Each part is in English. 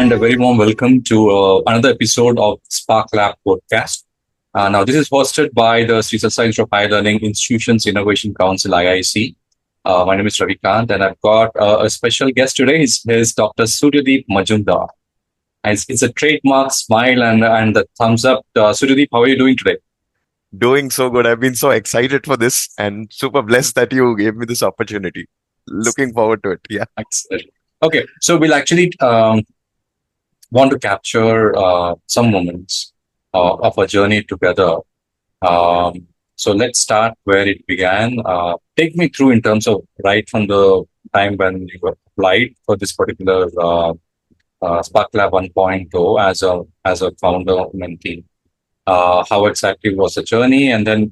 and a very warm welcome to another episode of SparkLab Podcast. Now, this is hosted by the Sri Sathya of Higher Learning Institutions Innovation Council (IIC). My name is Ravikanth, and I've got a special guest today. He's Dr. Suryadeep Majumdar. And it's a trademark smile and the thumbs up. Suryadeep, how are you doing today? Doing so good. I've been so excited for this and super blessed that you gave me this opportunity. Looking forward to it. Yeah. Excellent. Okay, so we'll actually want to capture some moments of a journey together. So let's start where it began. Take me through in terms of right from the time when you applied for this particular SparkLab 1.0 as a founder mentee. How exactly was the journey? And then,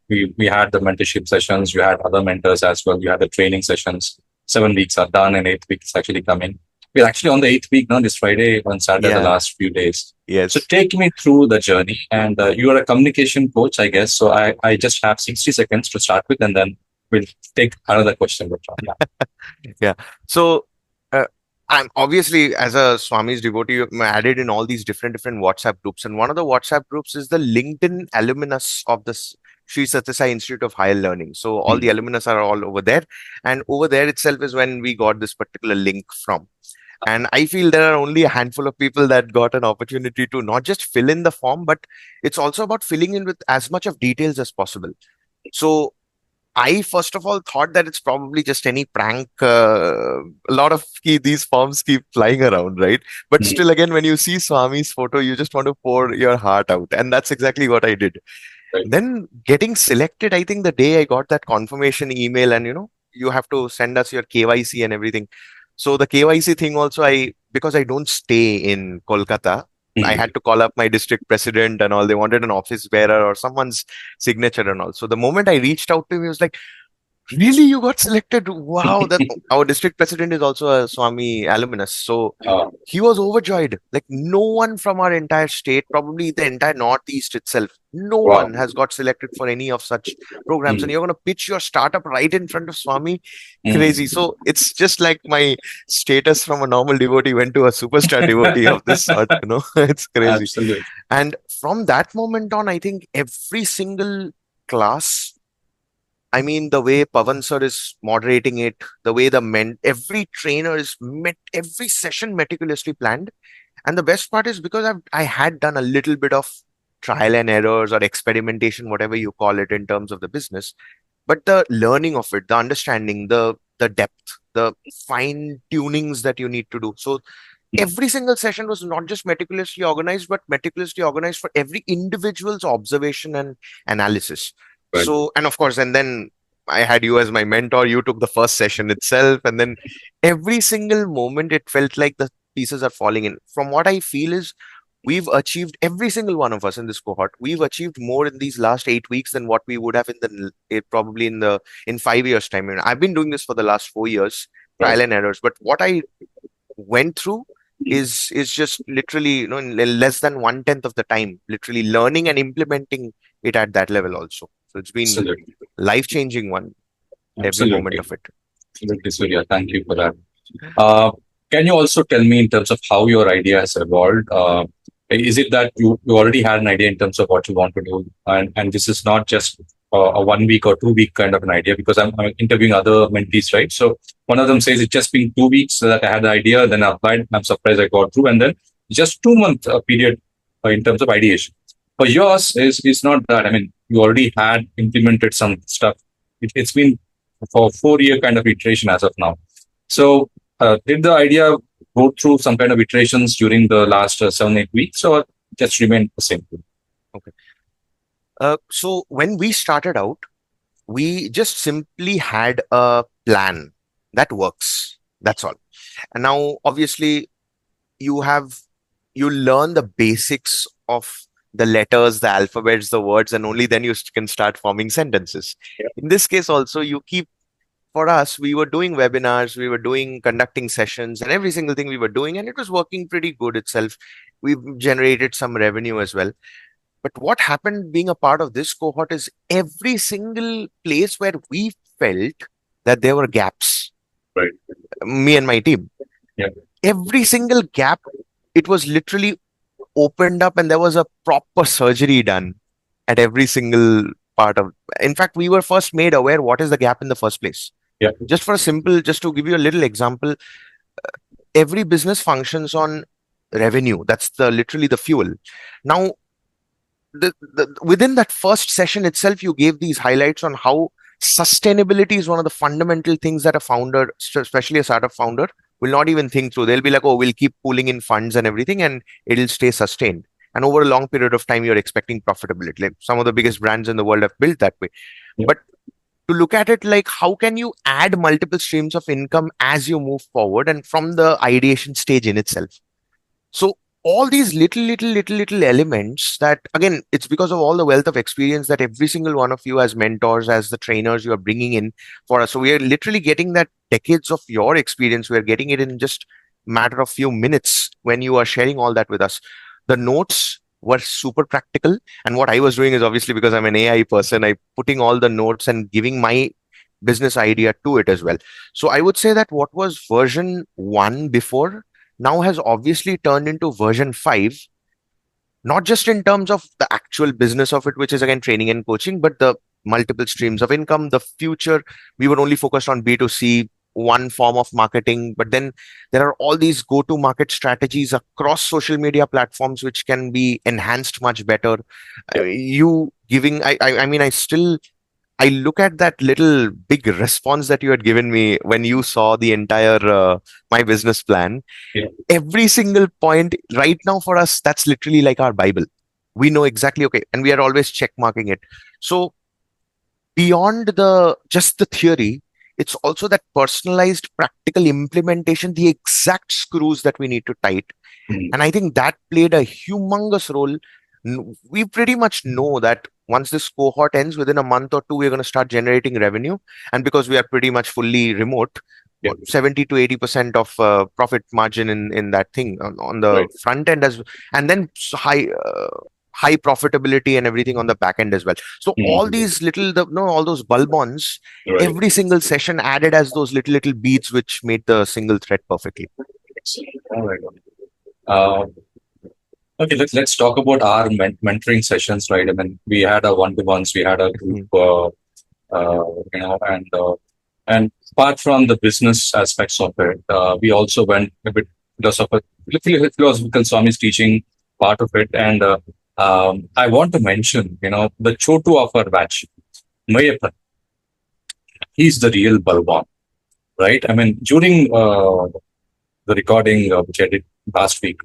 we had the mentorship sessions. You had other mentors as well. You had the training sessions. 7 weeks are done and 8th week is actually coming. We're actually on the 8th week now, this Friday, on Saturday, the last few days. Yes. So take me through the journey. And you are a communication coach, I guess. So I just have 60 seconds to start with, and then we'll take another question. Yeah. So I'm obviously, as a Swami's devotee, I'm added in all these different WhatsApp groups. And one of the WhatsApp groups is the LinkedIn alumnus of this Sri Sathya Institute of Higher Learning. So all the alumnus are all over there. And over there itself is when we got this particular link from. And I feel there are only a handful of people that got an opportunity to not just fill in the form, but it's also about filling in with as much of details as possible. So I first of all thought that it's probably just any prank. A lot of these forms keep flying around, right? But still, again, when you see Swami's photo, you just want to pour your heart out. And that's exactly what I did. Right. Then getting selected, I think the day I got that confirmation email and, you have to send us your KYC and everything. So the KYC thing also, because I don't stay in Kolkata, I had to call up my district president and all. They wanted an office bearer or someone's signature and all. So the moment I reached out to him, he was like, "Really, you got selected? Wow!" That our district president is also a Swami alumnus, so he was overjoyed. Like no one from our entire state, probably the entire Northeast itself, no one has got selected for any of such programs. And you're going to pitch your startup right in front of Swami, crazy. So it's just like my status from a normal devotee went to a superstar devotee of this sort. It's crazy. Absolutely. And from that moment on, I think every single class. I mean, the way Pavan sir is moderating it, the way every trainer is every session meticulously planned. And the best part is because I had done a little bit of trial and errors or experimentation, whatever you call it in terms of the business, but the learning of it, the understanding, the depth, the fine tunings that you need to do. So every single session was not just meticulously organized, but meticulously organized for every individual's observation and analysis. Right. So, and of course, and then I had you as my mentor. You took the first session itself. And then every single moment, it felt like the pieces are falling in. From what I feel is we've achieved, every single one of us in this cohort, we've achieved more in these last 8 weeks than what we would have probably in 5 years' time. I've been doing this for the last 4 years, trial and errors. But what I went through is just literally, in less than 1/10 of the time, literally learning and implementing it at that level also. So it's been life-changing one, every moment of it. Absolutely, Surya. Thank you for that. Can you also tell me in terms of how your idea has evolved? Is it that you already had an idea in terms of what you want to do? And this is not just a 1 week or 2 week kind of an idea, because I'm interviewing other mentees, right? So one of them says it's just been 2 weeks that I had the idea, then I applied, I'm surprised I got through, and then just 2 month period in terms of ideation. For yours is not that. I mean, you already had implemented some stuff. It's been for 4 year kind of iteration as of now. So did the idea go through some kind of iterations during the last 7-8 weeks, or just remained the same? Okay. So when we started out, we just simply had a plan that works. That's all. And now, obviously, you learn the basics of the letters, the alphabets, the words, and only then you can start forming sentences. Yeah. In this case also, for us, we were doing webinars, we were conducting sessions, and every single thing we were doing, and it was working pretty good itself. We've generated some revenue as well. But what happened being a part of this cohort is every single place where we felt that there were gaps, right? Me and my team, yeah. Every single gap it was literally opened up and there was a proper surgery done at every single part of. In fact, we were first made aware what is the gap in the first place. Yeah. Just to give you a little example, every business functions on revenue. That's the literally the fuel. Now, within that first session itself, you gave these highlights on how sustainability is one of the fundamental things that a founder, especially a startup founder, will not even think through. They'll be like, oh, we'll keep pooling in funds and everything, and it'll stay sustained. And over a long period of time, you're expecting profitability. Like some of the biggest brands in the world have built that way. Yeah. But to look at it like how can you add multiple streams of income as you move forward and from the ideation stage in itself. So all these little elements that, again, it's because of all the wealth of experience that every single one of you as mentors, as the trainers, you are bringing in for us. So we are literally getting that decades of your experience. We are getting it in just matter of few minutes when you are sharing all that with us. The notes were super practical. And what I was doing is, obviously, because I'm an AI person, I putting all the notes and giving my business idea to it as well. So I would say that what was version 1 before now has obviously turned into version 5, not just in terms of the actual business of it, which is again training and coaching, but the multiple streams of income, the future. We were only focused on B2C, one form of marketing, but then there are all these go-to market strategies across social media platforms which can be enhanced much better. You giving, I mean, I look at that little big response that you had given me when you saw the entire my business plan. Yeah. Every single point right now for us, that's literally like our Bible. We know exactly, okay, and we are always check marking it. So beyond the just the theory, it's also that personalized practical implementation, the exact screws that we need to tight. Mhm. And I think that played a humongous role. We pretty much know that once this cohort ends, within a month or two, we're going to start generating revenue. And because we are pretty much fully remote, Yeah. 70 to 80% of profit margin in that thing on the Right. front end as, and then high profitability and everything on the back end as well. So all Mhm. these little, all those bulbons, Right. every single session added as those little beads, which made the single thread perfectly. All right. Uh, okay, let's talk about our mentoring sessions, right? I mean, we had a one-to-ones, we had a group, Mhm. and apart from the business aspects of it, we also went a bit philosophical Swami's teaching part of it, and I want to mention, the Chotu of our batch, Mayappan, he's the real Balwan, right? I mean, during the recording which I did last week,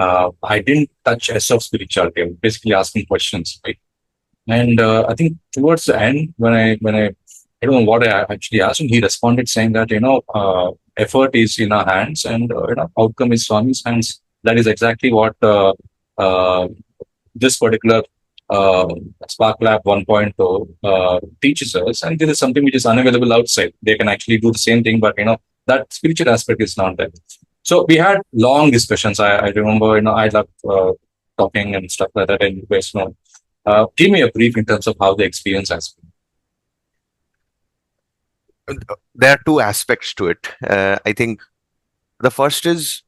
I didn't touch S of spirituality. I'm basically asking questions, right? And I think towards the end, I don't know what I actually asked him, he responded saying that effort is in our hands, and outcome is Swami's hands. That is exactly what uh, this particular uh, SparkLab 1.0 teaches us, and this is something which is unavailable outside. They can actually do the same thing, but that spiritual aspect is not there. So we had long discussions. I remember, I love talking and stuff like that, and you guys know. Give me a brief in terms of how the experience has There are two aspects to it. I think the first is,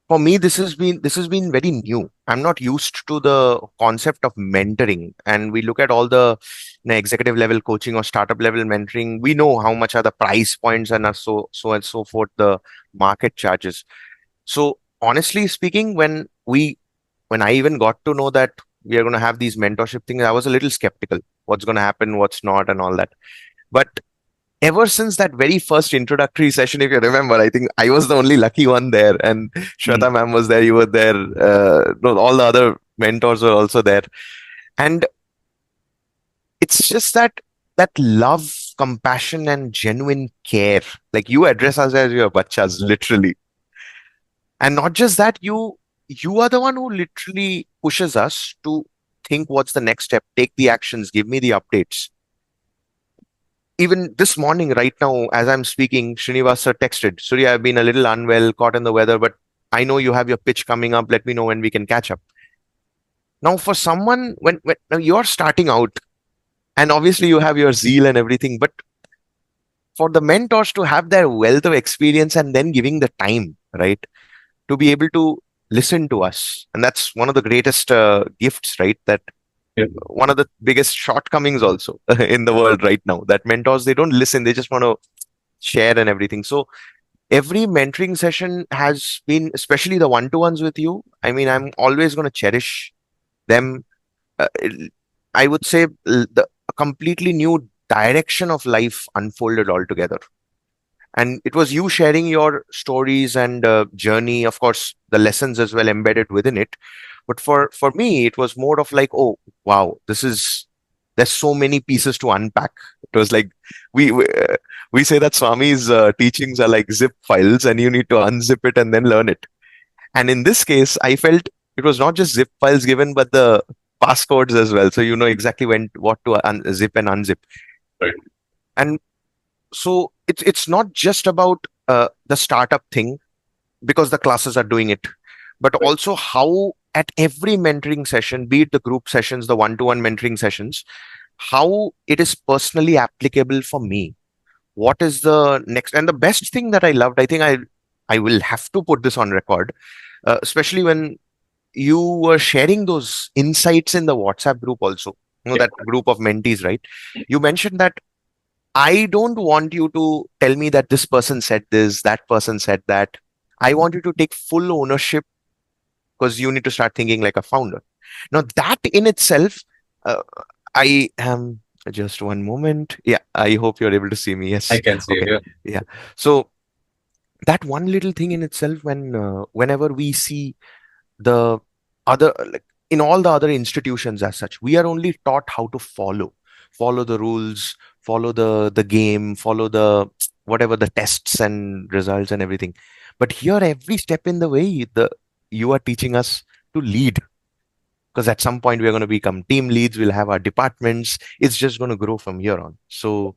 for me, this has been very new. I'm not used to the concept of mentoring, and we look at all the executive level coaching or startup level mentoring. We know how much are the price points and are so and so forth, the market charges. So honestly speaking, when I even got to know that we are going to have these mentorship things, I was a little skeptical. What's going to happen, what's not, and all that. But ever since that very first introductory session, if you remember, I think I was the only lucky one there, and been. Shweta ma'am was there, you were there, no, all the other mentors were also there. And it's just that love, compassion, and genuine care. Like, you address us as your bachas, literally. And not just that, you are the one who literally pushes us to think what's the next step, take the actions, give me the updates. Even this morning, right now, as I'm speaking, Srinivas sir texted, Surya, I've been a little unwell, caught in the weather, but I know you have your pitch coming up. Let me know when we can catch up. Now, for someone, when now you're starting out, and obviously you have your zeal and everything, but for the mentors to have their wealth of experience and then giving the time, right, to be able to listen to us. And that's one of the greatest gifts, right? That Yeah. one of the biggest shortcomings also in the world right now, that mentors, they don't listen, they just want to share and everything. So every mentoring session has been, especially the one-to-ones with you, I mean, I'm always going to cherish them. I would say a completely new direction of life unfolded altogether. And it was you sharing your stories and journey, of course, the lessons as well embedded within it. But for me, it was more of like, oh, wow, there's so many pieces to unpack. It was like we we, uh, we say that Swami's teachings are like zip files, and you need to unzip it and then learn it. And in this case, I felt it was not just zip files given, but the passcodes as well. So you know exactly when what to zip and unzip. Right. And so it's not just about the startup thing, because the classes are doing it, but Right. also how at every mentoring session, be it the group sessions, the one-to-one mentoring sessions, how it is personally applicable for me. What is the next? And the best thing that I loved, I think I will have to put this on record, especially when you were sharing those insights in the WhatsApp group also, Yeah. that group of mentees, right? You mentioned that I don't want you to tell me that this person said this, that person said that. I want you to take full ownership, because you need to start thinking like a founder. Now, that in itself, uh, I am just one moment. Yeah, I hope you're able to see me. I Yes. can see. Okay. Yeah. Yeah. So that one little thing in itself, when whenever we see the other, like in all the other institutions as such, we are only taught how to follow the rules, follow the game, follow the whatever the tests and results and everything. But here, every step in the way, the you are teaching us to lead, because at some point we are going to become team leads, we'll have our departments, it's just going to grow from here on. So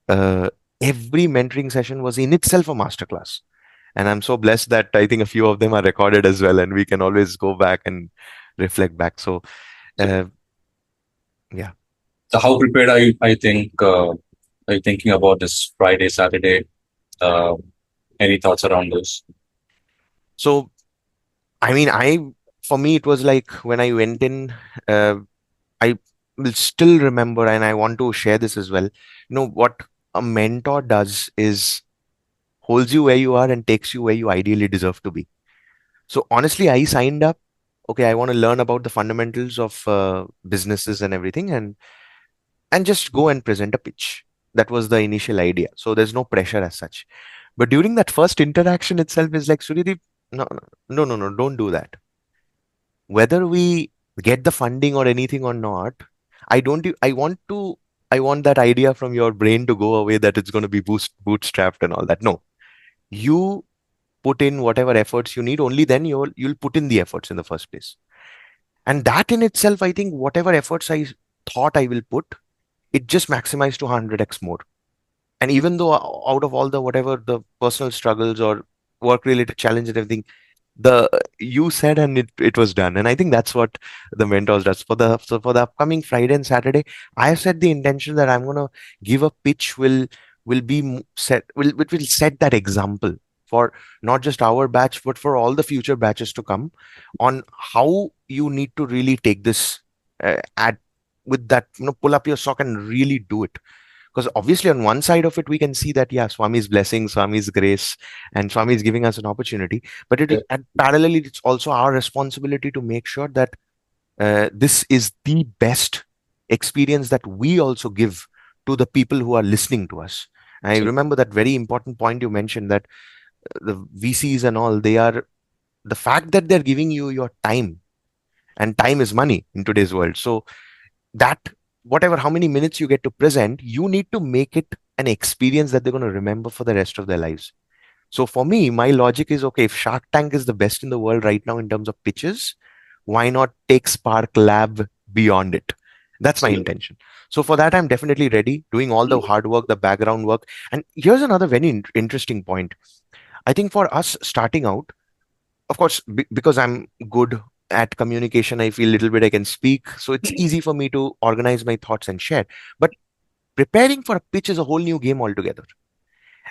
uh, every mentoring session was in itself a masterclass, and I'm so blessed that I think a few of them are recorded as well, and we can always go back and reflect back. So, So, uh, yeah. so how prepared are you? I think are you thinking about this Friday, Saturday? Uh, any thoughts around this? So, I mean, for me, it was like when I went in, uh, I will still remember, and I want to share this as well. What a mentor does is holds you where you are and takes you where you ideally deserve to be. So, honestly, I signed up. Okay, I want to learn about the fundamentals of businesses and everything, and just go and present a pitch. That was the initial idea. So there's no pressure as such. But during that first interaction itself is like, Suryadeep, no, no, no, no, don't do that. Whether we get the funding or anything or not, I don't. I want that idea from your brain to go away, that it's going to be bootstrapped and all that. No, you put in whatever efforts you need. Only then you'll put in the efforts in the first place. And that in itself, I think whatever efforts I thought I will put, it just maximized to 100x more. And even though out of all the whatever the personal struggles or work related challenge and everything, the you said, and it was done. And I think that's what the mentors does. For the upcoming Friday and Saturday, I have set the intention that I'm going to give a pitch, will be set, will it will set that example for not just our batch, but for all the future batches to come, on how you need to really take this at with that, pull up your sock and really do it. Because obviously, on one side of it, we can see that, yeah, Swami's blessing, Swami's grace, and Swami is giving us an opportunity. But Yeah. and parallelly, it's also our responsibility to make sure that this is the best experience that we also give to the people who are listening to us. I So, remember that very important point you mentioned, that the VCs and all, they are, the fact that they're giving you your time, and time is money in today's world. So that, whatever how many minutes you get to present, you need to make it an experience that they're going to remember for the rest of their lives. So for me, my logic is, okay, if Shark Tank is the best in the world right now in terms of pitches, why not take Spark Lab beyond it? That's my absolutely. intention. So for that, I'm definitely ready, doing all the hard work, the background work. And here's another very interesting point. I think for us starting out, of course, because I'm good at communication, I feel a little bit I can speak, so it's easy for me to organize my thoughts and share. But preparing for a pitch is a whole new game altogether.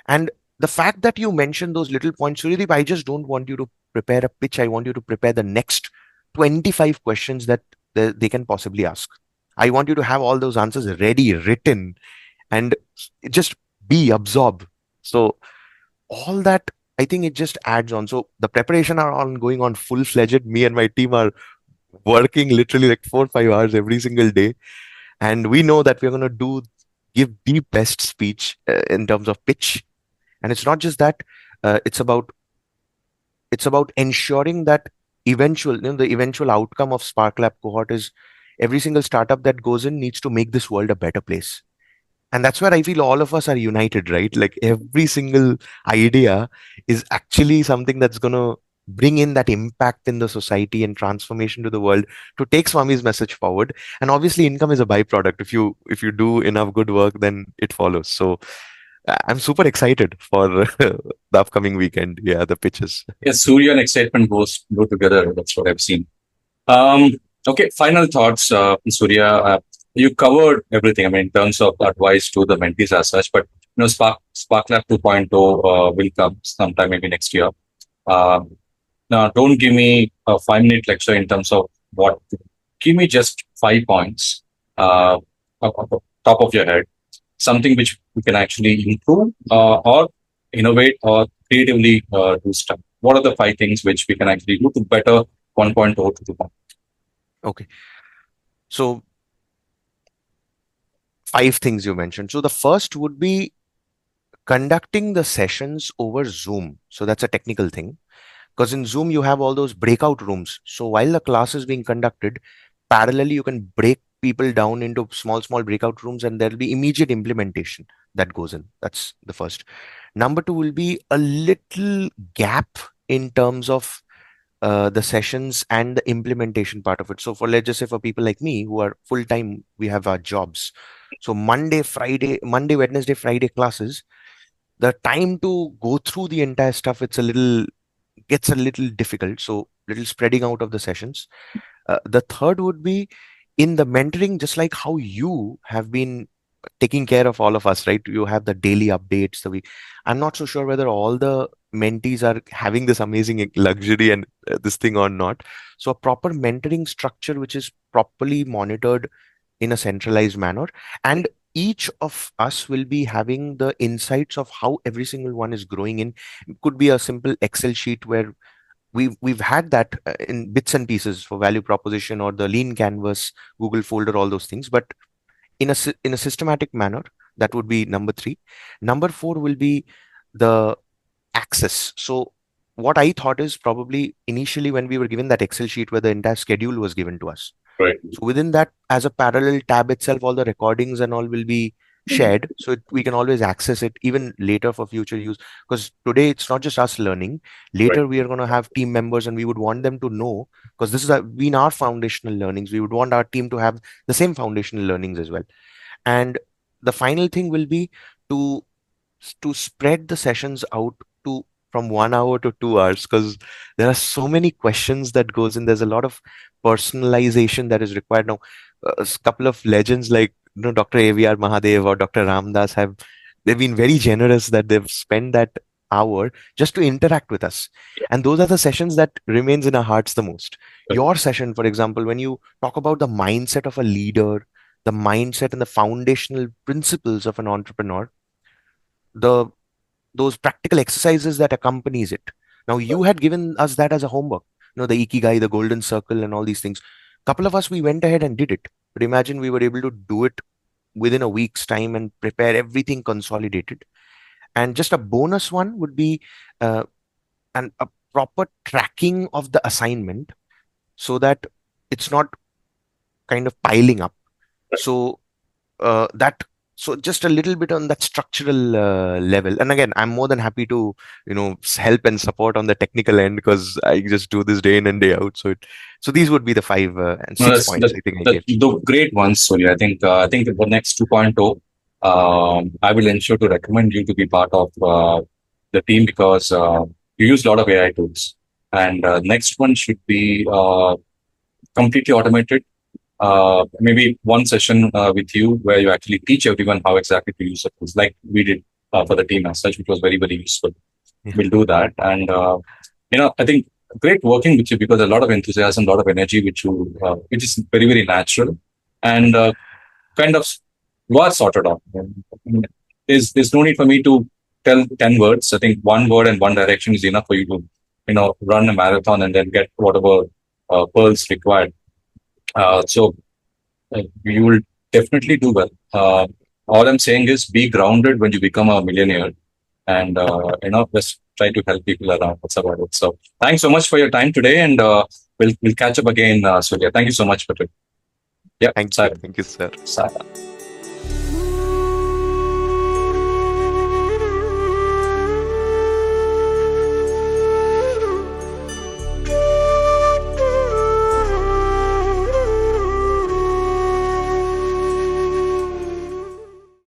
And the fact that you mentioned those little points, Suryadeep, I just don't want you to prepare a pitch, I want you to prepare the next 25 questions that they can possibly ask. I want you to have all those answers ready, written, and just absorb. So all that, I think it just adds on. So the preparation are on going on full-fledged. Me and my team are working literally like 4 or 5 hours every single day, and we know that we're going to give the best speech in terms of pitch. And it's not just that, it's about ensuring that the eventual outcome of SparkLab cohort is every single startup that goes in needs to make this world a better place. And that's where I feel all of us are united, right? Like every single idea is actually something that's going to bring in that impact in the society and transformation to the world to take Swami's message forward. And obviously income is a byproduct. If you do enough good work, then it follows. So I'm super excited for the upcoming weekend. Yeah, the pitches. Yes, Surya and excitement go together. That's what I've seen. Um, okay, final thoughts, Surya. You covered everything. I mean, in terms of advice to the mentees as such, but SparkLab 2.0 will come sometime maybe next year. Now, don't give me a 5 minute lecture in terms of what. Give me just 5 points, off the top of your head, something which we can actually improve or innovate or creatively do stuff. What are the 5 things which we can actually do to better 1.0 to 2.0? Okay. So 5 things you mentioned. So the first would be conducting the sessions over Zoom. So that's a technical thing, because in Zoom you have all those breakout rooms. So while the class is being conducted, parallelly you can break people down into small breakout rooms, and there'll be immediate implementation that goes in. That's the first. Number two will be a little gap in terms of the sessions and the implementation part of it. So for, let's just say, for people like me who are full time, we have our jobs. So Monday, Wednesday, Friday classes, the time to go through the entire stuff, gets a little difficult. So little spreading out of the sessions. The third would be in the mentoring, just like how you have been taking care of all of us, right? You have the daily updates. I'm not so sure whether all the mentees are having this amazing luxury and this thing or not. So a proper mentoring structure, which is properly monitored in a centralized manner, and each of us will be having the insights of how every single one is growing in. It could be a simple Excel sheet where we've had that in bits and pieces for value proposition or the lean canvas, Google folder, all those things, but in a systematic manner. That would be number 3. Number 4 will be the access. So what I thought is, probably initially when we were given that Excel sheet where the entire schedule was given to us, Right. so within that, as a parallel tab itself, all the recordings and all will be shared, so we can always access it even later for future use. Because today it's not just us learning. Right. Later we are going to have team members, and we would want them to know, because this is been our foundational learnings. We would want our team to have the same foundational learnings as well. And the final thing will be to spread the sessions out to from 1 hour to 2 hours, because there are so many questions that goes in. There's a lot of personalization that is required now. A couple of legends like Dr. AVR Mahadev or Dr. Ramdas they've been very generous that they've spent that hour just to interact with us, and those are the sessions that remains in our hearts the most. Your session, for example, when you talk about the mindset of a leader, the mindset and the foundational principles of an entrepreneur, the those practical exercises that accompanies it. Now, you had given us that as a homework, the ikigai, the golden circle, and all these things. Couple of us, we went ahead and did it. But imagine we were able to do it within a week's time and prepare everything consolidated. And just a bonus one would be a proper tracking of the assignment, so that it's not kind of piling up. So that so just a little bit on that structural level. And again, I'm more than happy to help and support on the technical end, because I just do this day in and day out. So these would be the 5 and No, 6 points I think I gave. the great ones, Surya. I think the next 2.0, I will ensure to recommend you to be part of the team, because you use a lot of AI tools. And next one should be completely automated. Maybe one session with you where you actually teach everyone how exactly to use the tools, like we did for the team as such, which was very, very useful. Yeah. We'll do that. And, I think great working with you because a lot of enthusiasm, a lot of energy, which is very, very natural, and kind of you are sorted out. There's no need for me to tell 10 words. I think one word and one direction is enough for you to run a marathon and then get whatever pearls required. So you will definitely do well. All I'm saying is be grounded when you become a millionaire, and just try to help people around. That's about it. So thanks so much for your time today, and we'll catch up again, Surya. Thank you so much for it. Yeah, Thank you. Sarah. Thank you, sir. Sarah.